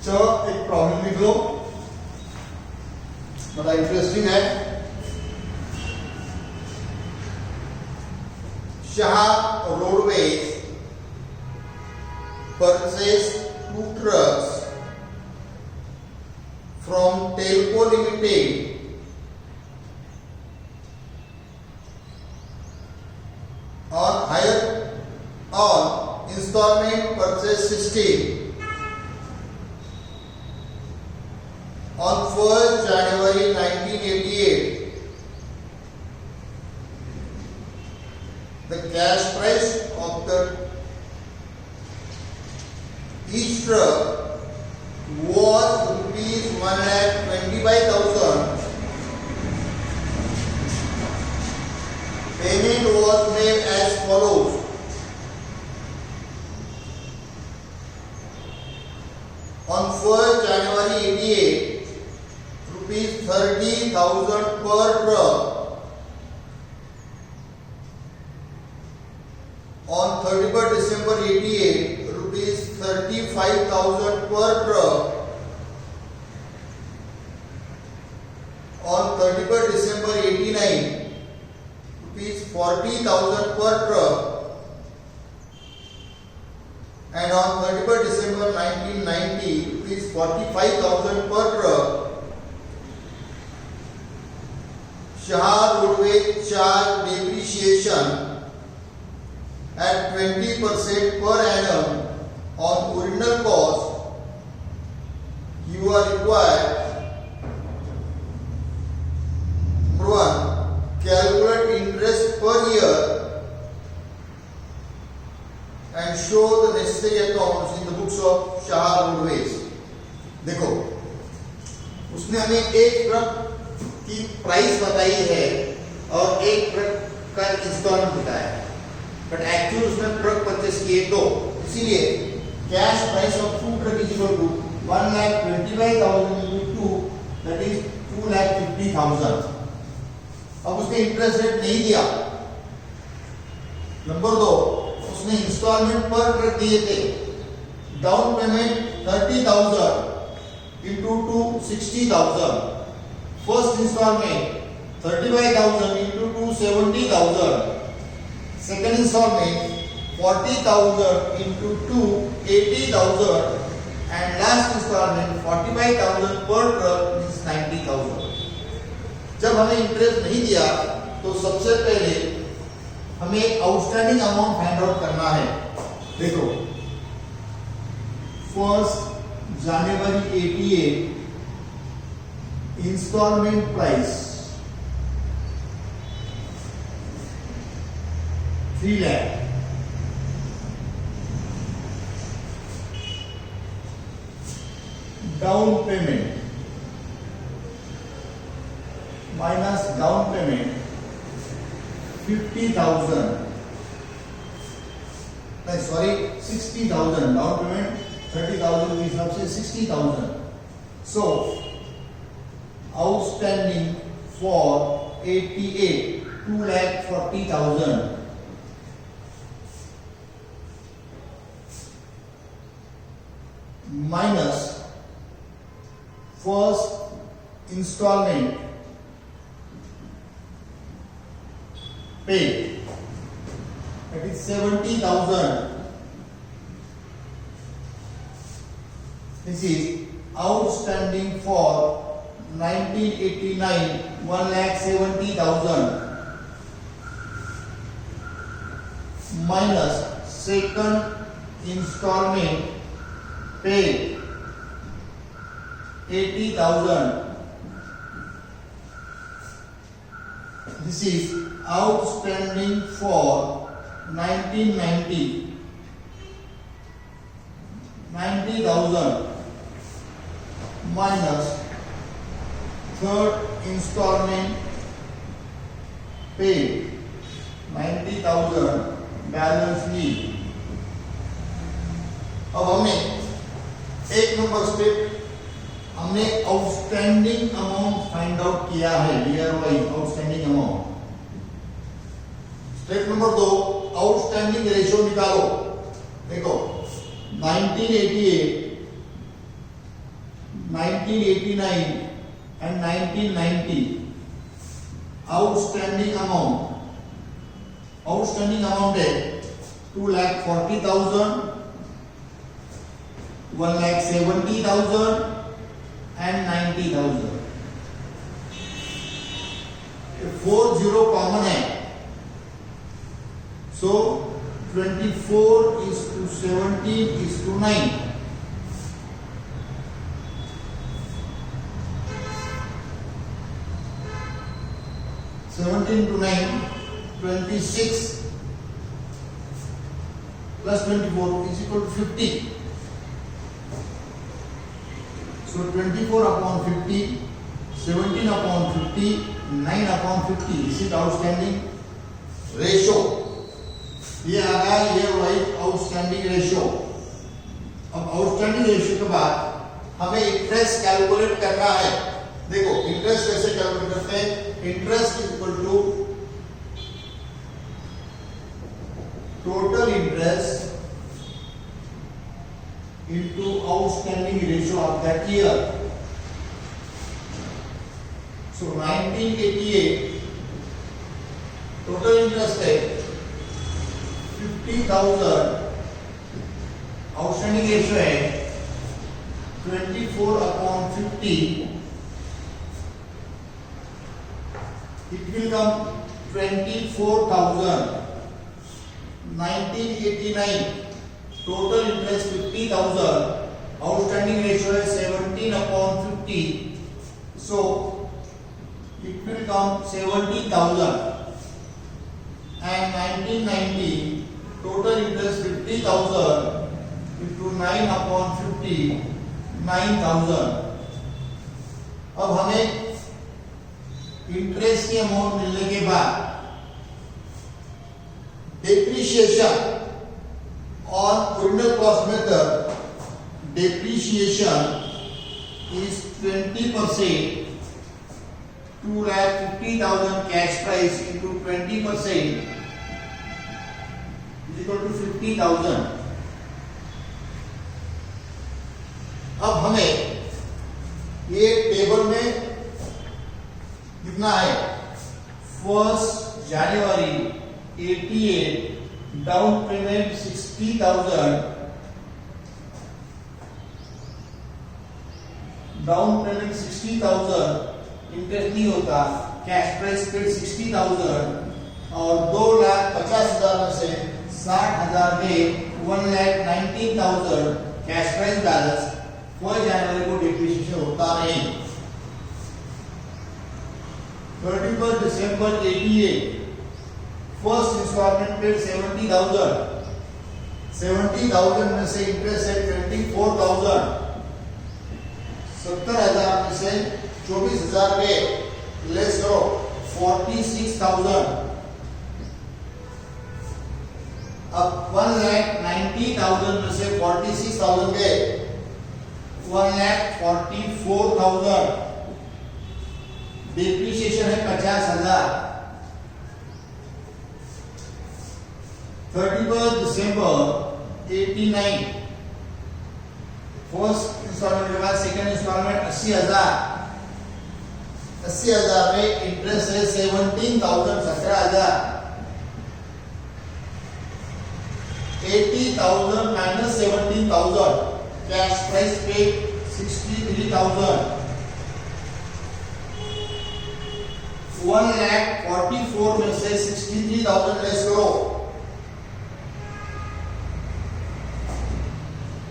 चलो एक प्रॉब्लम लिख लो, बड़ा इंटरेस्टिंग है। Shah roadways purchased 2 trucks from Telco Limited on hire on installment purchase system on 1st January 1988. The cash price of the each truck was rupees 1,25,000. Payment was made as follows. On 1st January 88, rupees 30,000 per truck. On 31st December 88, rupees 35,000 per truck. On 31st December 89, rupees 40,000 per truck. And on 31st December 1990, rupees 45,000 per truck. Shah Roadways charge depreciation at 20% per annum on original cost. You are required, number 1, calculate interest per year and show the necessary accounts in the books of Shah Roadways. देखो, उसने हमें एक truck की price बताई है और एक truck का इंस्टॉलमेंट बताया है, बट एक्चुअली उसने ट्रक परचेस किए दो, इसीलिए cash price of 2 truck is equal to 1,25,000 into 2, that is 2,50,000. अब उसने इंटरेस्ट रेट नहीं दिया. नंबर 2, उसने इंस्टॉलमेंट पर ट्रक दिए थे. Down payment 30,000 into 2 60,000. First instalment 35,000 into 2 70,000. Second installment 40,000 into 2 80,000, and last installment 45,000 per truck means 90,000. जब हमें इंटरेस्ट नहीं दिया तो सबसे पहले हमें आउटस्टैंडिंग अमाउंट फाइंड आउट करना है. देखो, 1st January 88 instalment price 3 lakh. Down payment minus down payment 50,000, नहीं सॉरी 60,000. डाउन पेमेंट 30,000 के हिसाब से 60,000. सो outstanding for 88 2,40,000 minus first installment paid, that is 70,000. This is outstanding for 1989 1,70,000 minus second installment paid 80,000. This is outstanding for 1990 90,000 minus third installment paid 90,000 balance ली. अब हमने एक number step हमने outstanding amount find out किया है. DRY outstanding amount. Step number 2 outstanding ratio निकालो. देखो 1988, 1989 and 1990 outstanding amount है 2,40,000, 1,70,000 and 90,000. 40 common है, so 24 is to 17 is to 9. (17 to 9) 26 plus 24 is equal to 50. So 24 upon 50, 17 upon 50, 9 upon 50. This is outstanding ratio. ये आ गया, ये वही आउटस्टैंडिंग रेशियो. अब outstanding ratio के बाद हमें इंटरेस्ट कैलकुलेट करना है. देखो इंटरेस्ट कैसे कैलकुलेट करते हैं. Interest is equal to total interest into outstanding ratio of that year. So 1988 total interest है 50,000, outstanding ratio है 24 upon 50. It will come 24,000. 1989 total interest 50,000, outstanding ratio is 17 upon 50, so it will come 70,000. And 1990 total interest 50,000 into 9 upon 50, 9,000. अब हमें interest की amount मिलने के बाद depreciation on original cost method, depreciation is 20%. 2,50,000 cash price into 20% is equal to 50,000. अब हमें ये table में कितना है. 1 जनवरी 88 down payment 60,000, down payment 60,000, interest नहीं होता. कैश प्राइस पेड 60,000 और 2,50,000 में से 60,000 में 1,19,000 कैश प्राइस बैलेंस. 1 जनवरी को डिप्रिसिएशन होता नहीं. 31 दिसंबर 88 फर्स्ट इंस्टॉलमेंट पेड 70,000. 70,000 में से इंटरेस्ट है 24,000. 70,000 में से 24,000 पे लेस करो 46,000. अब 1,90,000 में से 46,000 गए 1,44,000. डिप्रिसिएशन है 50,000. 31 दिसंबर 89 फर्स्ट इंस्टॉलमेंट के बाद सेकंड इंस्टॉलमेंट 80,000. 80,000 में इंटरेस्ट है 17,000, 17,000. 80,000 माइनस 17,000 कैश प्राइस पे 63,000. 1,44,000 में से 63,000 लेस करो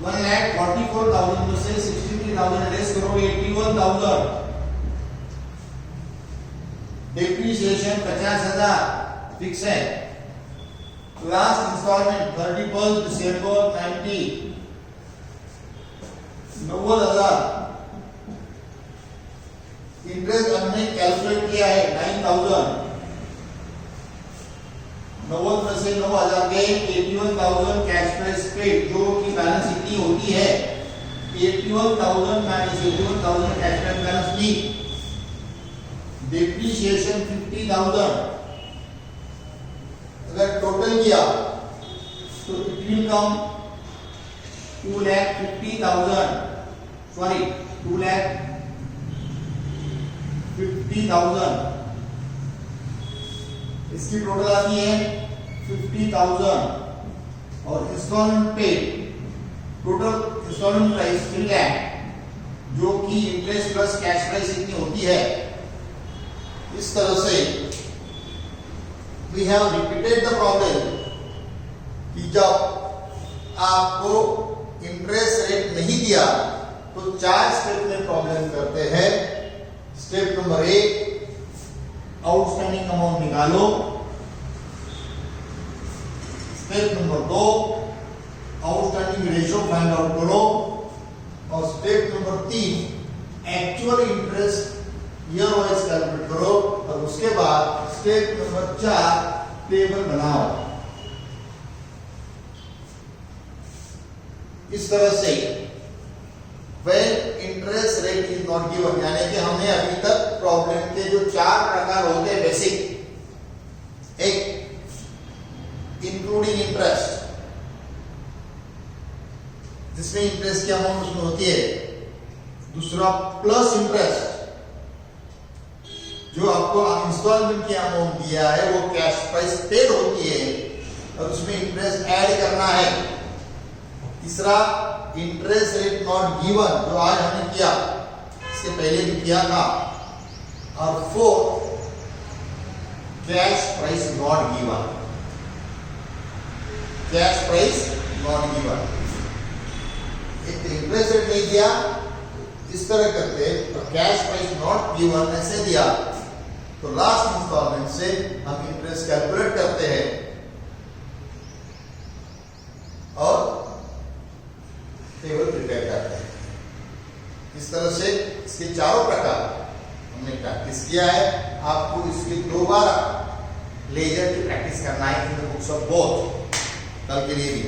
1,44,000 में से 63,000 लेस करो 81,000. डिप्रिसिएशन 50,000 फिक्स है. लास्ट इंस्टॉलमेंट 31 दिसंबर 90 90,000. इंटरेस्ट हमने कैलकुलेट किया है 9,000. 90 में से 9,000 गए 81,000 कैश प्राइस पेड जो की बैलेंस इतनी होती है. 81,000 माइनस 81,000 कैश प्राइस बैलेंस ली. डिप्रिसिएशन 50,000. अगर टोटल किया तो इट विल कम 2,50,000 सॉरी 2,50,000 इसकी टोटल आती है 50,000 और इंस्टॉलमेंट पे टोटल इंस्टॉलमेंट प्राइस 3 लाख जो कि इंटरेस्ट प्लस कैश प्राइस इतनी होती है। इस तरह से we have repeated the problem कि जब आपको इंटरेस्ट रेट नहीं दिया तो 4 स्टेप में प्रॉब्लम करते हैं। स्टेप नंबर 1 आउटस्टैंडिंग अमाउंट निकालो। Step number 2 outstanding ratio find out करो और step number 3 actual interest year wise calculate करो और उसके बाद स्टेप नंबर 4 टेबल बनाओ। इस तरह से when interest rate is not given यानी कि हमने अभी तक प्रॉब्लम के जो 4 प्रकार होते हैं बेसिक, एक इंक्लूडिंग इंटरेस्ट जिसमें इंटरेस्ट की अमाउंट उसमें होती है, दूसरा प्लस इंटरेस्ट जो आपको इंस्टॉलमेंट की अमाउंट दिया है वो कैश प्राइस पेड होती है और उसमें इंटरेस्ट ऐड करना है, तीसरा इंटरेस्ट रेट नॉट गिवन जो आज हमने किया, इसके पहले भी किया था, और 4 cash price not given. Cash price not given interest rate नहीं दिया इस तरह करते और कैश प्राइस नॉट गिवन ऐसे दिया तो लास्ट इंस्टॉलमेंट से हम इंटरेस्ट कैलकुलेट करते हैं और टेबल प्रिपेयर करते हैं। इस तरह से इसके चारों प्रकार हमने प्रैक्टिस किया है। आपको इसकी 2 बार लेजर की प्रैक्टिस करना है in the books of both कल के लिए भी।